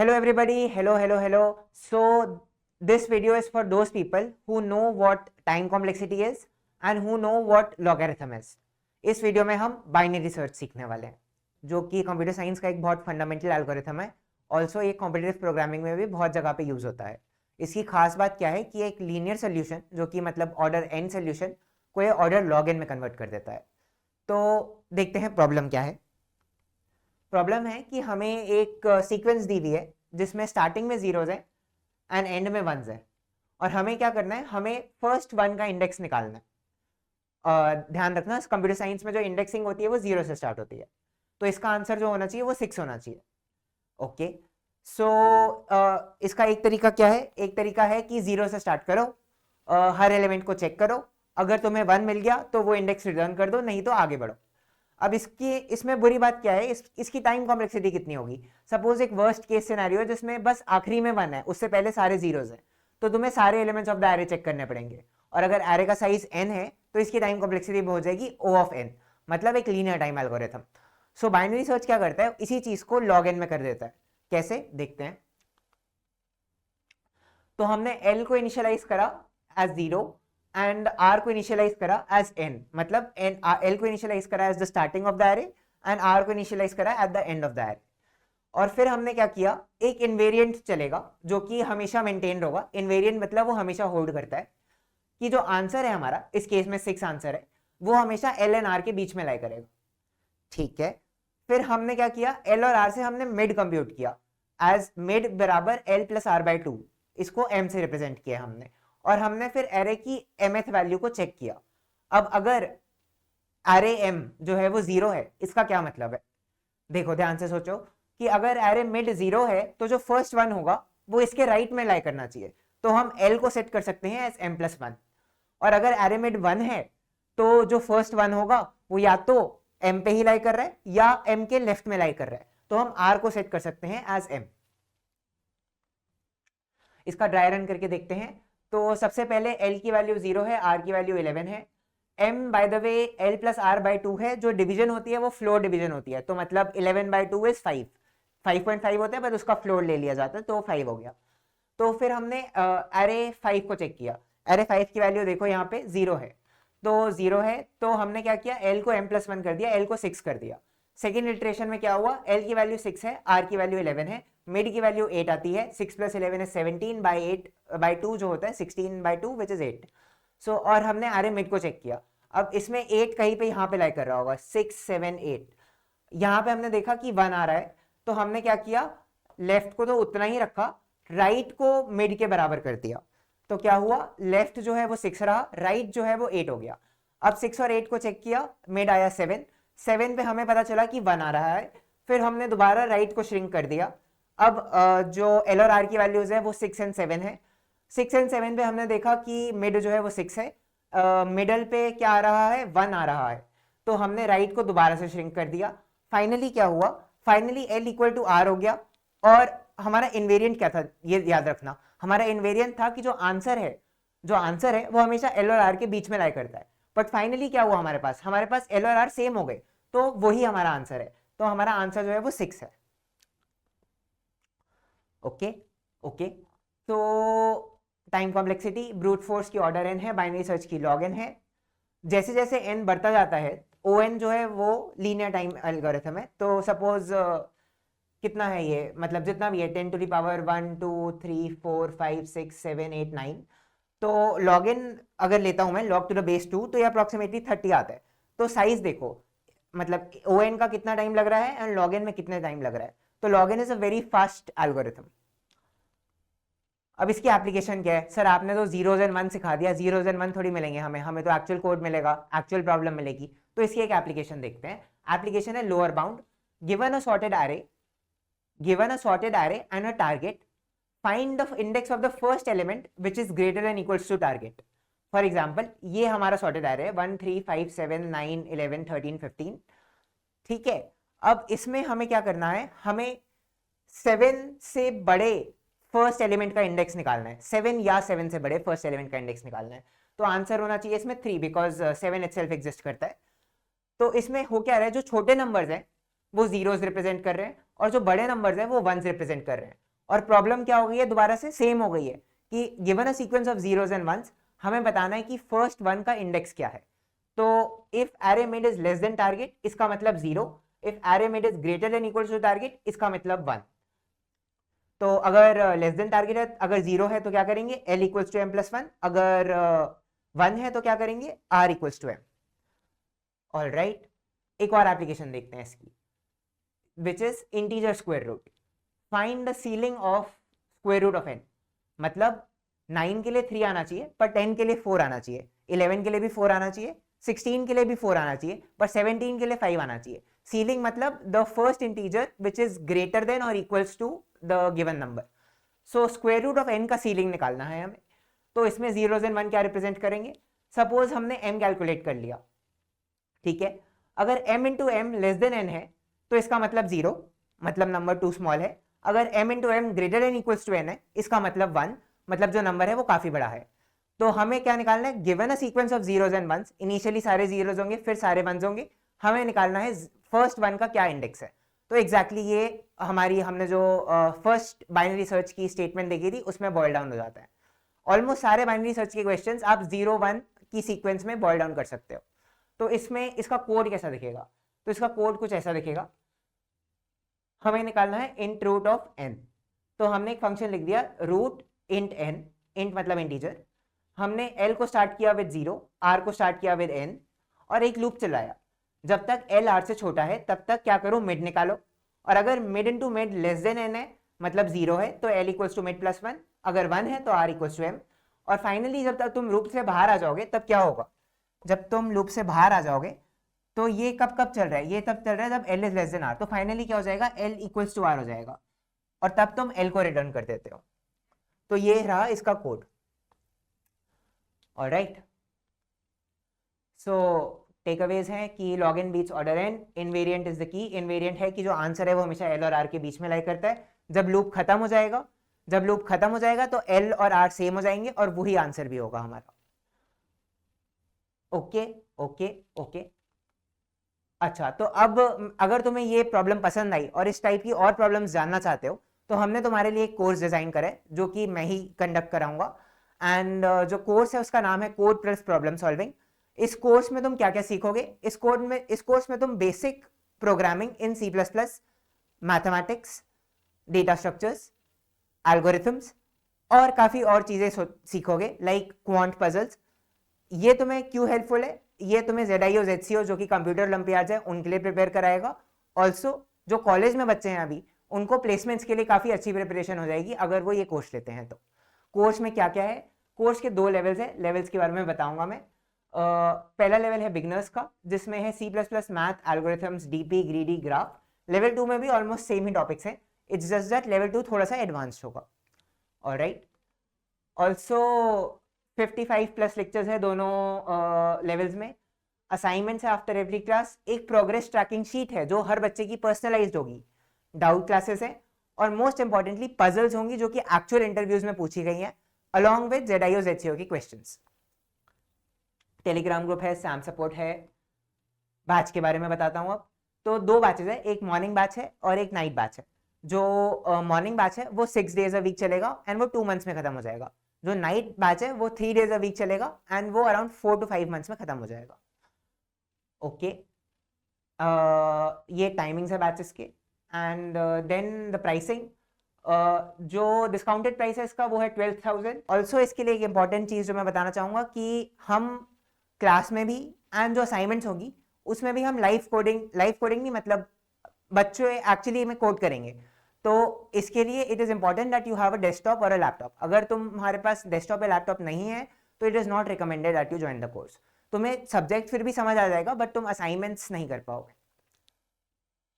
Hello everybody, hello. So this video is for those people who know what time complexity is and who know what logarithm is. इस video में हम binary search सीखने वाले हैं, जो कि computer science का एक बहुत फंडामेंटल एल्गोरिथम है। ऑल्सो एक कॉम्पिटिटिव प्रोग्रामिंग में भी बहुत जगह पे यूज होता है। इसकी खास बात क्या है कि एक लीनियर सोल्यूशन, जो कि मतलब ऑर्डर n सोल्यूशन को ये ऑर्डर log n में कन्वर्ट कर देता है। तो देखते हैं प्रॉब्लम क्या है। प्रॉब्लम है कि हमें एक सीक्वेंस दी हुई है जिसमें स्टार्टिंग में जीरोज है एंड एंड में वंस है, और हमें क्या करना है, हमें फर्स्ट वन का इंडेक्स निकालना है। ध्यान रखना, कंप्यूटर साइंस में जो इंडेक्सिंग होती है वो जीरो से स्टार्ट होती है, तो इसका आंसर जो होना चाहिए वो 6 होना चाहिए। ओके, सो इसका एक तरीका क्या है, एक तरीका है कि जीरो से स्टार्ट करो, हर एलिमेंट को चेक करो, अगर तुम्हें 1 मिल गया तो वो इंडेक्स रिटर्न कर दो, नहीं तो आगे बढ़ो। अब इसमें बुरी बात क्या है, इसकी टाइम कॉम्प्लेक्सिटी कितनी होगी। सपोज एक वर्स्ट केस सिनेरियो है जिसमें बस आखिरी में 1 है, उससे पहले सारे जीरोज हैं, तो तुम्हें सारे elements of the array check करने पड़ेंगे, और अगर एरे का साइज n है तो इसकी टाइम कॉम्प्लेक्सिटी हो जाएगी O ऑफ n, मतलब एक लीनियर टाइम एल्गोरिथम। सो बाइनरी सर्च क्या करता है, इसी चीज को log n में कर देता है। कैसे, देखते हैं। तो हमने l को इनिशियलाइज करा एज 0 एंड r को इनिशियलाइज करा एज n, मतलब l को इनिशियलाइज करा as the starting of the array and r को इनिशियलाइज करा at the end of the array. और फिर हमने क्या किया, एक इनवेरिएंट चलेगा जो कि हमेशा मेंटेन होगा। इनवेरिएंट मतलब वो हमेशा होल्ड करता है कि जो आंसर है हमारा, इस केस में 6 आंसर है, वो हमेशा l एंड r के बीच में लाई करेगा। ठीक है, फिर हमने क्या किया, l और r से हमने मिड कंप्यूट किया एज मिड बराबर l प्लस r बाई 2, इसको m से रिप्रेजेंट किया हमने, और हमने फिर एरे की mth वैल्यू को चेक किया। अब अगर एरे m जो है वो 0 है, इसका क्या मतलब है, देखो ध्यान से सोचो कि अगर एरे मिड 0 है तो जो फर्स्ट वन होगा वो इसके राइट में लाई करना चाहिए, तो हम l को सेट कर सकते हैं एज m प्लस 1। और अगर एरे मिड 1 है तो जो फर्स्ट वन होगा वो या तो m पे ही लाई कर रहा है या m के लेफ्ट में लाई कर रहा है, तो हम r को सेट कर सकते हैं एज m। इसका ड्राई रन करके देखते हैं। तो सबसे पहले l की वैल्यू 0 है, r की वैल्यू 11 है, m by the way l plus r by 2 है, जो डिवीजन होती है वो फ्लोर डिवीजन होती है, तो मतलब 11 बाई 2 इज 5, 5.5 होता है, बट उसका फ्लोर ले लिया जाता है, तो 5 हो गया। तो फिर हमने एरे 5 को चेक किया। एरे 5 की वैल्यू देखो यहाँ पे 0 है, तो 0 है, तो हमने क्या किया, l को m प्लस 1 कर दिया, l को 6 कर दिया। सेकेंड इटरेशन में क्या हुआ, l की वैल्यू 6 है, r की वैल्यू 11 है, मिड की वैल्यू 8 आती है, 6 प्लस 11 is 17 बाई 8 बाई 2 जो होता है 16 बाई 2 विच इज 8। सो और हमने एरे मिड को चेक किया। अब इसमें 8 कहीं पे यहाँ पे लाई कर रहा होगा, 6 7 8, यहाँ पे हमने देखा कि 1 आ रहा है, तो हमने क्या किया, लेफ्ट को तो उतना ही रखा, राइट को मिड के बराबर कर दिया। तो क्या हुआ, लेफ्ट जो है वो 6 रहा, राइट जो है वो 8 हो गया। अब 6 और 8 को चेक किया, मिड आया 7, 7 पे हमें पता चला कि 1 आ रहा है, फिर हमने दोबारा राइट को श्रिंक कर दिया। अब जो L और R की वैल्यूज है वो 6 एंड 7 है। 6 एंड 7 पे हमने देखा कि मिड जो है वो 6 है, मिडल पे क्या आ रहा है, 1 आ रहा है, तो हमने राइट को दोबारा से श्रिंक कर दिया। फाइनली क्या हुआ, finally L equal to R हो गया। और हमारा इनवेरिएंट क्या था, ये याद रखना, हमारा इनवेरिएंट था कि जो आंसर है वो हमेशा L और R के बीच में लाई करता है। बट फाइनली क्या हुआ, हमारे पास L और R सेम हो गए, तो वही हमारा आंसर है, तो हमारा आंसर जो है वो 6 है। ओके, तो टाइम कॉम्प्लेक्सिटी ब्रूट फोर्स की ऑर्डर n है, बाइनरी सर्च की log n है। जैसे जैसे n बढ़ता जाता है, on जो है वो लीनियर टाइम एल्गोरिथम है। तो सपोज कितना है ये, मतलब जितना भी है 10 टू द पावर 1 2 3 4 5 6 7 8 9, तो log n अगर लेता हूं मैं log टू द बेस 2, तो ये अप्रोक्सीमेटली 30 आता है। तो साइज देखो, मतलब on का कितना टाइम लग रहा है एंड log n में कितना टाइम लग रहा है, तो log n is a very fast algorithm. अब इसकी एप्लीकेशन क्या है, सर आपने तो जीरोज एंड 1 सिखा दिया, जीरोज एंड 1 थोड़ी मिलेंगे हमें तो एक्चुअल कोड मिलेगा, एक्चुअल प्रॉब्लम मिलेगी। तो इसकी एक एप्लीकेशन देखते हैं। एप्लीकेशन है lower bound. Given a sorted array and a target, find the index of the first element which is greater than equals to target. For example ये हमारा सॉर्टेड एरे है 1 3 5 7 9 11 13 15। ठीक है, अब इसमें हमें क्या करना है, हमें 7 से बड़े फर्स्ट एलिमेंट का इंडेक्स निकालना है, 7 या 7 से बड़े फर्स्ट एलिमेंट का इंडेक्स निकालना है। तो आंसर होना चाहिए इसमें 3, बिकॉज 7 इटसेल्फ एग्जिस्ट करता है। तो इसमें हो क्या रहा है, जो छोटे नंबर्स हैं वो जीरोस रिप्रेजेंट कर रहे हैं, और जो बड़े नंबर्स हैं वो वंस रिप्रेजेंट कर रहे हैं। और प्रॉब्लम क्या हो गई है, दोबारा से सेम हो गई है कि given a sequence of zeros and ones, हमें बताना है कि फर्स्ट वन का इंडेक्स क्या है। तो if array mid is less than target, इसका मतलब 0, if array mid is greater than equal to target, इसका मतलब 1। तो अगर लेस देन टारगेट है, अगर 0 है तो क्या करेंगे, l equals to m plus 1, अगर 1 है तो क्या करेंगे, r equals to m। All right, एक और एप्लीकेशन देखते हैं इसकी, which is integer square root. Find the ceiling of square root of n, मतलब 9 के लिए 3 आना चाहिए पर 10 के लिए 4 आना चाहिए, 11 के लिए भी 4 आना चाहिए, 16 के लिए भी 4 आना चाहिए, पर 17 के लिए 5 आना चाहिए। सीलिंग मतलब the first integer which is greater than और equals to the given number. So square root of n का सीलिंग निकालना है हमें। तो इसमें जीरोस एंड 1 क्या रिप्रेजेंट करेंगे, सपोज हमने m कैलकुलेट कर लिया, ठीक है। अगर m into m less than n है तो इसका मतलब 0, मतलब नंबर टू स्मॉल है। अगर m into m greater than equals to n है, इसका मतलब 1, मतलब जो नंबर है वो काफी बड़ा है। तो हमें क्या निकालना है, given a sequence of zeros and ones, initially सारे जीरोस होंगे फिर सारे वंस होंगे, हमें निकालना है फर्स्ट वन का क्या इंडेक्स है। तो एग्जैक्टली ये हमारी हमने जो फर्स्ट बाइनरी सर्च की स्टेटमेंट देखी थी उसमें बॉयल डाउन हो जाता है। ऑलमोस्ट सारे बाइनरी सर्च के क्वेश्चंस आप 0-1 की सीक्वेंस में बॉयल डाउन कर सकते हो। तो इसमें इसका कोड कैसा दिखेगा, तो इसका कोड कुछ ऐसा दिखेगा। हमें निकालना है इंट रूट ऑफ n, तो हमने एक फंक्शन लिख दिया रूट इंट n, इंट मतलब इंटीजर। हमने l को स्टार्ट किया विद 0, r को स्टार्ट किया विद n, और एक लूप चलाया। जब तक l r से छोटा है तब तक क्या करो, मिड निकालो। और अगर mid into mid less than n है, मतलब 0 है, तो l equals to mid plus 1, अगर 1 है तो r इक्वल्स टू m। और फाइनली जब तक तुम लूप से बाहर आ जाओगे तब क्या होगा, जब तुम लूप से बाहर आ जाओगे तो ये कब कब चल रहा है, ये तब चल रहा है जब l is less then r। तो फाइनली क्या हो जाएगा, l इक्वल्स टू r हो जाएगा, और तब तुम l को रिटर्न कर देते हो। तो ये रहा इसका कोड। ऑलराइट, सो टेकअवेज है कि log n beats order n, invariant is the key. Invariant है कि जो आंसर है वो हमेशा एल और आर के बीच में लाई करता है। जब लूप खत्म हो जाएगा, जब लूप खत्म हो जाएगा तो एल और आर सेम हो जाएंगे और वही आंसर भी होगा हमारा। Okay okay okay. अच्छा, तो अब अगर तुम्हें ये प्रॉब्लम पसंद आई और इस टाइप की और प्रॉब्लम्स जानना चाहते हो तो हमने तुम्हारे लिए एक कोर्स डिजाइन करा है जो कि मैं ही कंडक्ट कराऊंगा। एंड जो कोर्स है उसका नाम है कोड प्लस प्रॉब्लम सॉल्विंग। इस कोर्स में तुम क्या क्या सीखोगे, इस कोर्स में तुम basic programming in C++, mathematics, data structures, algorithms और काफी और चीजें सीखोगे, लाइक क्वांट पजल्स। ये तुम्हें क्यों हेल्पफुल है, ये तुम्हें ZIO ZCO जो कि कंप्यूटर ओलंपियाड्स है उनके लिए प्रिपेयर कराएगा। ऑल्सो जो कॉलेज में बच्चे हैं अभी, उनको प्लेसमेंट्स के लिए काफी अच्छी प्रिपरेशन हो जाएगी अगर वो ये कोर्स लेते हैं। तो कोर्स में क्या क्या है, कोर्स के 2 लेवल्स है, लेवल्स के बारे में बताऊंगा मैं। पहला लेवल है बिगनर्स का, जिसमें है C++, math, algorithms, DP, greedy, graph. Level 2 में भी ऑलमोस्ट सेम ही टॉपिक्स हैं, इट्स जस्ट दैट लेवल 2 थोड़ा सा एडवांस्ड होगा। ऑलराइट, ऑल्सो 55+ लेक्चर्स है दोनों लेवल्स में। असाइनमेंट्स है आफ्टर एवरी क्लास, एक प्रोग्रेस ट्रैकिंग शीट है जो हर बच्चे की पर्सनलाइज्ड होगी, डाउट क्लासेस है, और मोस्ट इंपॉर्टेंटली पजल्स होंगी जो कि एक्चुअल इंटरव्यूज में पूछी गई हैं, अलॉन्ग विद ZIO ZCO की क्वेश्चंस। टेलीग्राम ग्रुप है, सैम सपोर्ट है। बैच के बारे में बताता हूँ अब। तो 2 बैचेस है, एक मॉर्निंग बैच है और एक नाइट बैच है। जो मॉर्निंग बैच है वो 6 डेज अ वीक चलेगा एंड वो 2 मंथ्स में खत्म हो जाएगा। जो नाइट बैच है वो 3 डेज अ वीक चलेगा एंड वो अराउंड 4 to 5 मंथ्स में खत्म हो जाएगा। ओके, ये टाइमिंग्स है बैचेस के। एंड देन द प्राइसिंग, जो डिस्काउंटेड प्राइस है इसका वो है 12,000। ऑल्सो इसके लिए एक इंपॉर्टेंट चीज जो मैं बताना चाहूंगा कि हम क्लास में भी एंड जो असाइनमेंट्स होगी उसमें भी हम लाइव कोडिंग नहीं, मतलब बच्चे एक्चुअली में कोड करेंगे। तो इसके लिए it is important that you have a desktop और अ लैपटॉप। अगर तुम्हारे पास डेस्कटॉप या लैपटॉप नहीं है तो it is not recommended that you join the course. तुम्हें सब्जेक्ट फिर भी समझ आ जाएगा बट तुम असाइनमेंट्स नहीं कर पाओगे।